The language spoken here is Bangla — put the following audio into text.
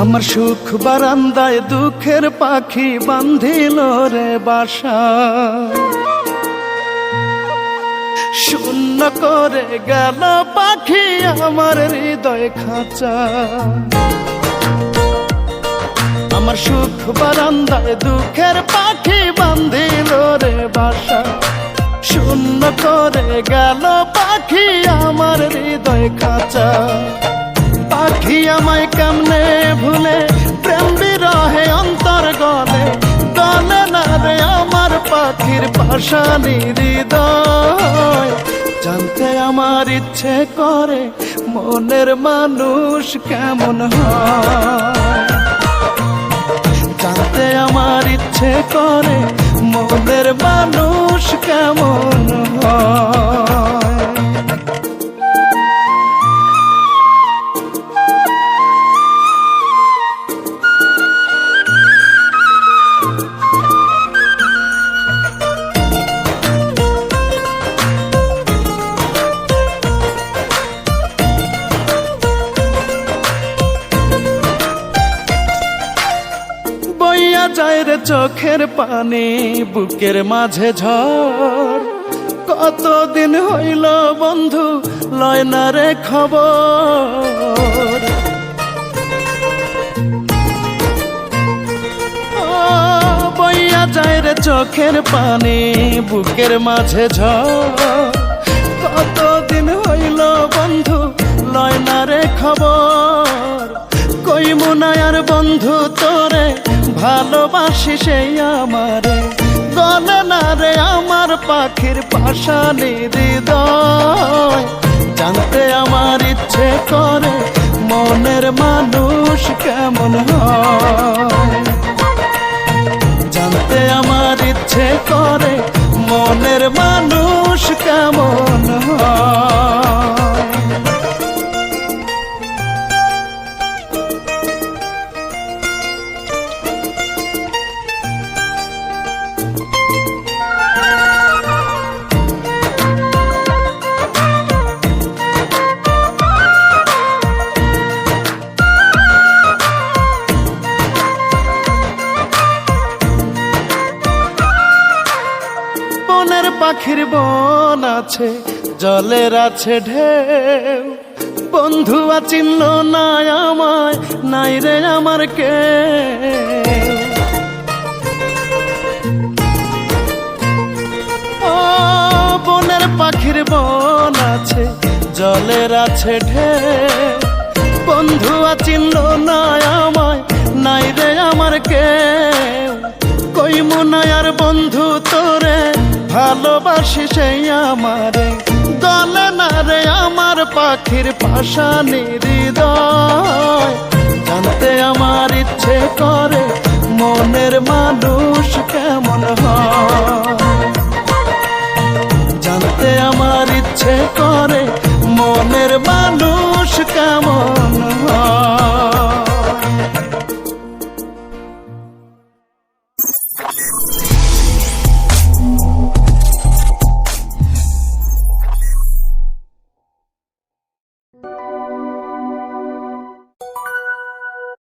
আমার সুখ বারান্দায় দুঃখের পাখি বাঁধিল রে বাসা, শূন্য করে গেল পাখি আমার হৃদয় খাঁচা। আমার সুখ বারান্দায় দুঃখের পাখি বাঁধিল রে বাসা, শূন্য করে গেল পাখি আমার হৃদয় খাঁচা। পাখি আমায় কেমনে ভুলে প্রেম বিরহে অন্তর গলে, গলে না রে আমার পাখির পাশানি হৃদয়। জানতে আমার ইচ্ছে করে মনের মানুষ কেমন হয়, জানতে আমার ইচ্ছে করে মনের মানুষ কেমন হয়। বইয়া যায় রে চোখের পানি বুকের মাঝে ঝড়, কতদিন হইল বন্ধু লয় না রে খবর। বইয়া যায় রে চোখের পানি বুকের মাঝে ঝড়, কতদিন হইল বন্ধু লয় না রে খবর। কই মুনায়ার বন্ধু তোরে ভালোবাসি সেই আমারে, গলে না রে আমার পাখির পাশানি হৃদয়। জানতে আমার ইচ্ছে করে মনের মানুষ কেমন হয়, জানতে আমার ইচ্ছে করে মনের মানুষ কেমন হয়। পাখির বন আছে জলের আছে ঢেউ, বন্ধু চিনল না আমায় নাই রে আমার কে। বনের পাখির বন আছে জলের আছে ঢেউ, বন্ধু চিনল না আমায় নাই রে আমার কে। কই মুনায়ার বন্ধু তোরে ভালোবাসি সেই আমারে, গলে না রে আমার পাখির পাশানি হৃদয়। জানতে আমার ইচ্ছে করে মনের মানুষ কেমন হয়, জানতে আমার ইচ্ছে করে